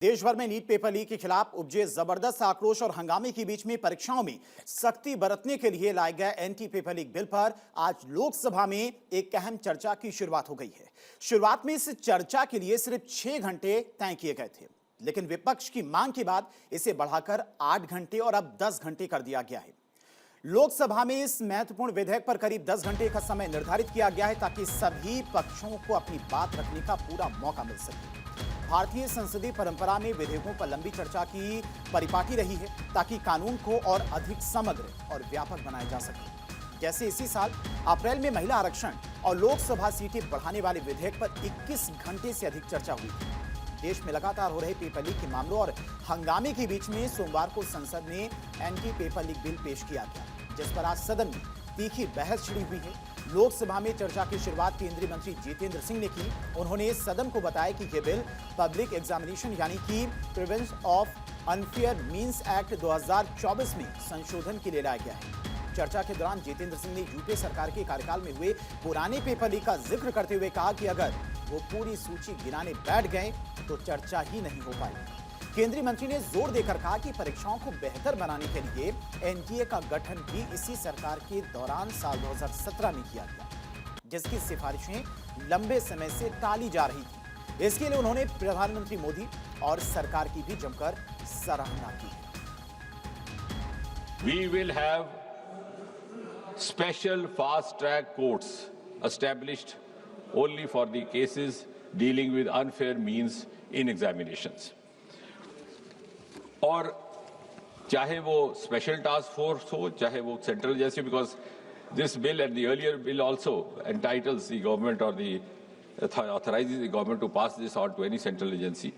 देश भर में नीट पेपर लीक के खिलाफ उपजे जबरदस्त आक्रोश और हंगामे के बीच में परीक्षाओं में सख्ती बरतने के लिए लाए गए एंटी पेपर लीक बिल पर आज लोकसभा में एक अहम चर्चा की शुरुआत हो गई है। शुरुआत में इस चर्चा के लिए सिर्फ 6 घंटे तय किए गए थे, लेकिन विपक्ष की मांग के बाद इसे बढ़ाकर 8 घंटे और अब 10 घंटे कर दिया गया है। लोकसभा में इस महत्वपूर्ण विधेयक पर करीब 10 घंटे का समय निर्धारित किया गया है ताकि सभी पक्षों को अपनी बात रखने का पूरा मौका मिल सके। भारतीय संसदीय परंपरा में विधेयकों पर लंबी चर्चा की परिपाटी रही है ताकि कानून को और अधिक समग्र और व्यापक बनाया जा सके। जैसे इसी साल अप्रैल में महिला आरक्षण और लोकसभा सीटें बढ़ाने वाले विधेयक पर 21 घंटे से अधिक चर्चा हुई थी। देश में लगातार हो रहे पेपर लीक के मामलों और हंगामे के बीच में सोमवार को संसद में एंटी पेपर लीक बिल पेश किया गया, जिस पर आज सदन में तीखी बहस छिड़ी हुई है। लोकसभा में चर्चा की शुरुआत केंद्रीय मंत्री जितेंद्र सिंह ने की। उन्होंने सदन को बताया कि यह बिल पब्लिक एग्जामिनेशन यानी कि prevention of unfair means act 2024 में संशोधन के लिए लाया गया है। चर्चा के दौरान जितेंद्र सिंह ने यूपीए सरकार के कार्यकाल में हुए पुराने पेपर लीक का जिक्र करते हुए कहा कि अगर वो पूरी सूची गिनाने बैठ गए तो चर्चा ही नहीं हो पाई। केंद्रीय मंत्री ने जोर देकर कहा कि परीक्षाओं को बेहतर बनाने के लिए एनटीए का गठन भी इसी सरकार के दौरान साल 2017 में किया गया, जिसकी सिफारिशें लंबे समय से टाली जा रही थी। इसके लिए उन्होंने प्रधानमंत्री मोदी और सरकार की भी जमकर सराहना की है। We will have special fast track courts established only for the cases dealing with unfair means in examinations. और चाहे वो स्पेशल टास्क फोर्स हो, चाहे वो सेंट्रल जैसे, because this bill and the earlier bill also entities the government और the authorizes the government to pass this on to any central agency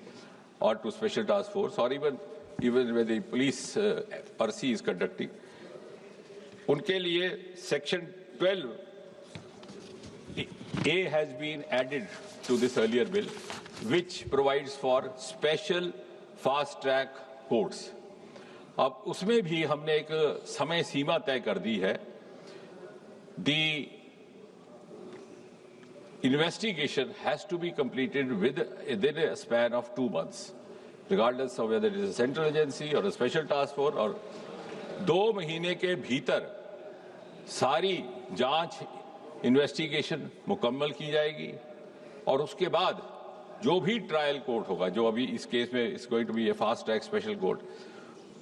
or to special task force or even when the police RC is conducting. उनके लिए section 12A has been added to this earlier bill, which provides for special fast track courts. अब उसमें भी हमने एक समय सीमा तय कर दी है। The investigation has to be completed within a span of 2 months, regardless of whether it is a central agency or a special task force। और 2 महीने के भीतर सारी जांच इन्वेस्टिगेशन मुकम्मल की जाएगी और उसके बाद जो भी ट्रायल कोर्ट होगा, जो अभी इस केस में is going to be a fast track special court,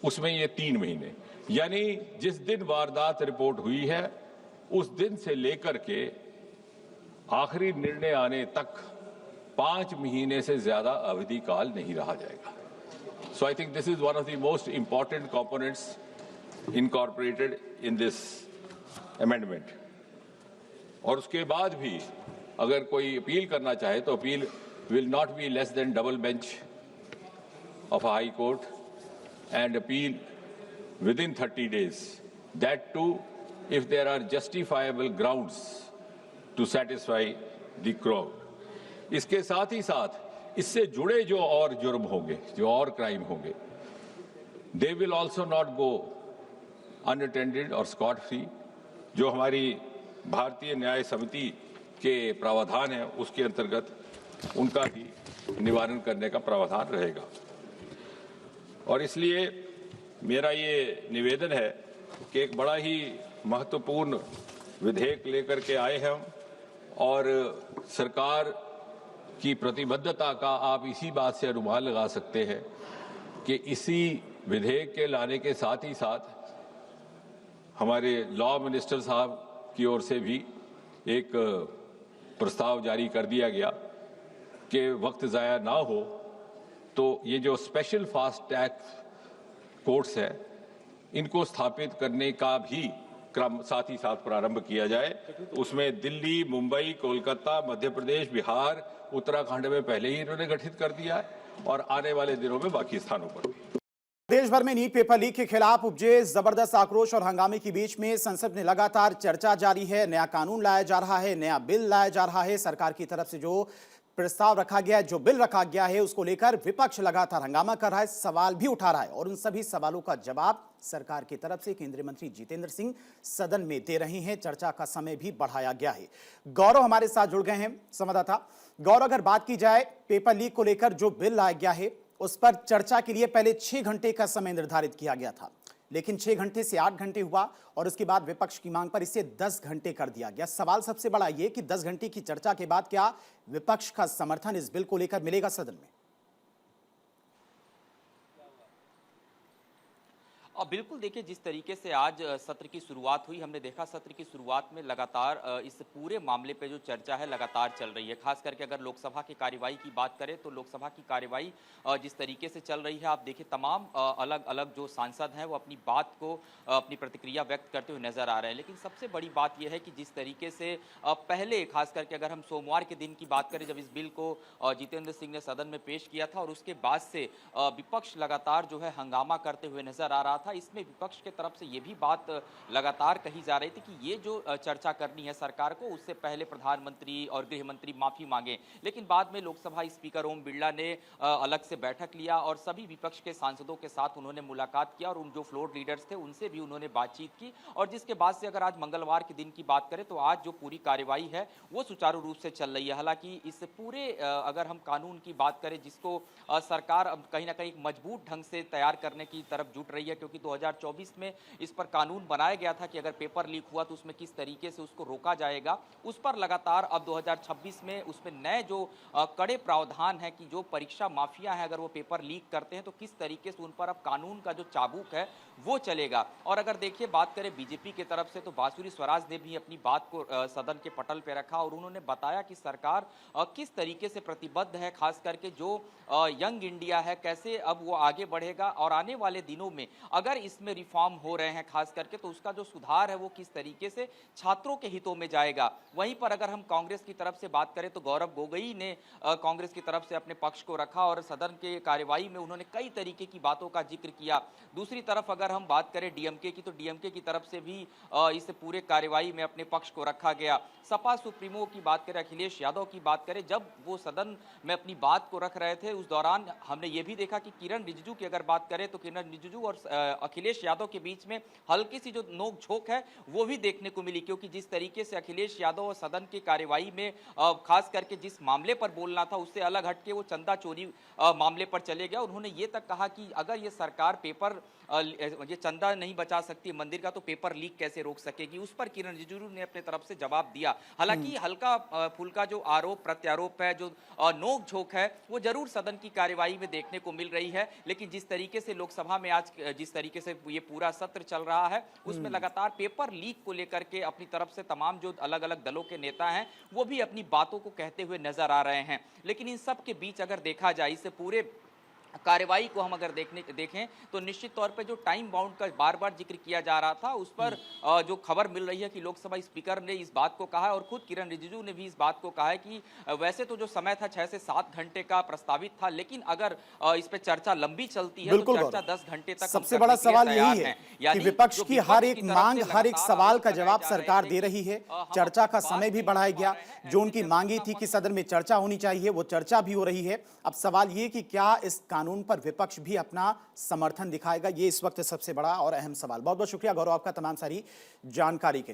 उसमें ये 3 महीने, यानी जिस दिन वारदात रिपोर्ट हुई है उस दिन से लेकर के आखिरी निर्णय आने तक 5 महीने से ज्यादा अवधि काल नहीं रहा जाएगा। So I think this is one of the most important components incorporated in this amendment. और उसके बाद भी अगर कोई अपील करना चाहे तो appeal will not be less than double bench of a high court and appeal within 30 days. That too, if there are justifiable grounds to satisfy the crowd. इसके साथ ही साथ इससे जुड़े जो और जुर्म होंगे, जो और क्राइम होंगे, they will also not go unattended or scot free। जो हमारी भारतीय न्याय समिति के प्रावधान है उसके अंतर्गत उनका भी निवारण करने का प्रावधान रहेगा। और इसलिए मेरा ये निवेदन है कि एक बड़ा ही महत्वपूर्ण विधेयक लेकर के आए हैं हम, और सरकार की प्रतिबद्धता का आप इसी बात से अनुमान लगा सकते हैं कि इसी विधेयक के लाने के साथ ही साथ हमारे लॉ मिनिस्टर साहब की ओर से भी एक प्रस्ताव जारी कर दिया गया कि वक्त ज़ाया ना हो तो ये जो स्पेशल फास्ट ट्रैक कोर्ट्स है इनको स्थापित करने का भी क्रम साथ ही साथ प्रारंभ किया जाए। उसमें दिल्ली, मुंबई, कोलकाता, मध्य प्रदेश, बिहार, उत्तराखंड में पहले ही इन्होंने गठित कर दिया है और आने वाले दिनों में बाकी स्थानों पर भी। देश भर में नीट पेपर लीक के खिलाफ उपजे जबरदस्त आक्रोश और हंगामे के बीच में संसद में लगातार चर्चा जारी है। नया कानून लाया जा रहा है, नया बिल लाया जा रहा है। सरकार की तरफ से जो प्रस्ताव रखा गया है, जो बिल रखा गया है, उसको लेकर विपक्ष लगातार हंगामा कर रहा है, सवाल भी उठा रहा है और उन सभी सवालों का जवाब सरकार की तरफ से केंद्रीय मंत्री जितेंद्र सिंह सदन में दे रहे हैं। चर्चा का समय भी बढ़ाया गया है। गौरव हमारे साथ जुड़ गए हैं, संवाददाता गौरव। अगर बात की जाए पेपर लीक को लेकर जो बिल लाया गया है उस पर चर्चा के लिए पहले 6 घंटे का समय निर्धारित किया गया था, लेकिन 6 घंटे से 8 घंटे हुआ और उसके बाद विपक्ष की मांग पर इसे 10 घंटे कर दिया गया। सवाल सबसे बड़ा यह कि 10 घंटे की चर्चा के बाद क्या विपक्ष का समर्थन इस बिल को लेकर मिलेगा सदन में? और बिल्कुल देखिए, जिस तरीके से आज सत्र की शुरुआत हुई, हमने देखा सत्र की शुरुआत में लगातार इस पूरे मामले पे जो चर्चा है लगातार चल रही है। खास करके अगर लोकसभा की कार्यवाही की बात करें तो लोकसभा की कार्यवाही जिस तरीके से चल रही है, आप देखिए तमाम अलग अलग जो सांसद हैं वो अपनी बात को अपनी प्रतिक्रिया व्यक्त करते हुए नजर आ रहे हैं। लेकिन सबसे बड़ी बात यह है कि जिस तरीके से पहले खास करके अगर हम सोमवार के दिन की बात करें, जब इस बिल को जितेंद्र सिंह ने सदन में पेश किया था और उसके बाद से विपक्ष लगातार जो है हंगामा करते हुए नजर आ रहा था। इसमें विपक्ष के तरफ से ये भी बात लगातार कही जा रही थी कि ये जो चर्चा करनी है सरकार को, उससे पहले प्रधानमंत्री और गृह मंत्री माफी मांगे। लेकिन बाद में लोकसभा स्पीकर ओम बिरला ने अलग से बैठक लिया और सभी विपक्ष के सांसदों के साथ उन्होंने मुलाकात किया और उन जो फ्लोर लीडर्स थे उनसे भी उन्होंने बातचीत की। और जिसके बाद से अगर आज मंगलवार के दिन की बात करें तो आज जो पूरी कार्यवाही है वो सुचारू रूप से चल रही है। हालांकि इस पूरे अगर हम कानून की बात करें, जिसको सरकार अब कहीं ना कहीं मजबूत ढंग से तैयार करने की तरफ जुट रही है, क्योंकि 2024 में इस पर कानून बनाया गया था कि अगर पेपर लीक हुआ तो उसमें किस तरीके से उसको रोका जाएगा। उस पर लगातार अब 2026 में उसमें नए जो कड़े प्रावधान है कि जो परीक्षा माफिया है अगर वो पेपर लीक करते हैं तो किस तरीके से उन पर अब कानून का जो चाबुक है वो चलेगा। और अगर देखिए बात करें बीजेपी की तरफ से तो बांसुरी स्वराज ने भी अपनी बात को सदन के पटल पर रखा और उन्होंने बताया कि सरकार किस तरीके से प्रतिबद्ध है, खास करके जो यंग इंडिया है कैसे अब वो आगे बढ़ेगा और आने वाले दिनों में अगर इसमें रिफॉर्म हो रहे हैं खास करके तो उसका जो सुधार है वो किस तरीके से छात्रों के हितों में जाएगा। वहीं पर अगर हम कांग्रेस की तरफ से बात करें तो गौरव गोगोई ने कांग्रेस की तरफ से अपने पक्ष को रखा और सदन के कार्यवाही में उन्होंने कई तरीके की बातों का जिक्र किया। दूसरी तरफ अगर हम बात करें डीएमके की तो डीएमके की तरफ से भी इस पूरे कार्यवाही में अपने पक्ष को रखा गया। सपा सुप्रीमो की बात करें, अखिलेश यादव की बात करें, जब वो सदन में अपनी बात को रख रहे थे उस दौरान हमने ये भी देखा कि किरण रिजिजू की अगर बात करें तो किरण रिजिजू और अखिलेश यादव के बीच में हल्की सी जो नोक झोंक है वो भी देखने को मिली, क्योंकि जिस तरीके से अखिलेश यादव और सदन की कार्यवाही में खास करके जिस मामले पर बोलना था उससे अलग हटके वो चंदा चोरी मामले पर चले गया। उन्होंने ये तक कहा कि अगर ये सरकार पेपर ये चंदा नहीं बचा सकती मंदिर का तो पेपर लीक कैसे रोक सकेगी। उस पर किरण रिजिजू ने अपने तरफ से जवाब दिया। हालांकि हल्का फुल्का जो आरोप प्रत्यारोप है, जो नोक झोंक है वो जरूर सदन की कार्यवाही में देखने को मिल रही है। लेकिन जिस तरीके से लोकसभा में आज जिस तरीके से ये पूरा सत्र चल रहा है उसमें लगातार पेपर लीक को लेकर के अपनी तरफ से तमाम जो अलग अलग दलों के नेता हैं वो भी अपनी बातों को कहते हुए नजर आ रहे हैं। लेकिन इन सब के बीच अगर देखा जाए इस पूरे कार्यवाही को हम अगर देखें तो निश्चित तौर पे जो टाइम बाउंड का बार बार जिक्र किया जा रहा था उस पर जो खबर मिल रही है कि लोकसभा स्पीकर ने इस बात को कहा है और खुद किरण रिजिजू ने भी इस बात को कहा है कि वैसे तो जो समय था 6 से 7 घंटे का प्रस्तावित था, लेकिन अगर इस पे चर्चा लंबी चलती है तो चर्चा 10 घंटे तक। सबसे बड़ा सवाल यही है कि विपक्ष की हर एक मांग, हर एक सवाल का जवाब सरकार दे रही है। चर्चा का समय भी बढ़ाया गया, जो उनकी मांगी थी कि सदन में चर्चा होनी चाहिए वो चर्चा भी हो रही है। अब सवाल ये कि क्या इस कानून पर विपक्ष भी अपना समर्थन दिखाएगा, ये इस वक्त सबसे बड़ा और अहम सवाल। बहुत बहुत शुक्रिया गौरव आपका तमाम सारी जानकारी के लिए।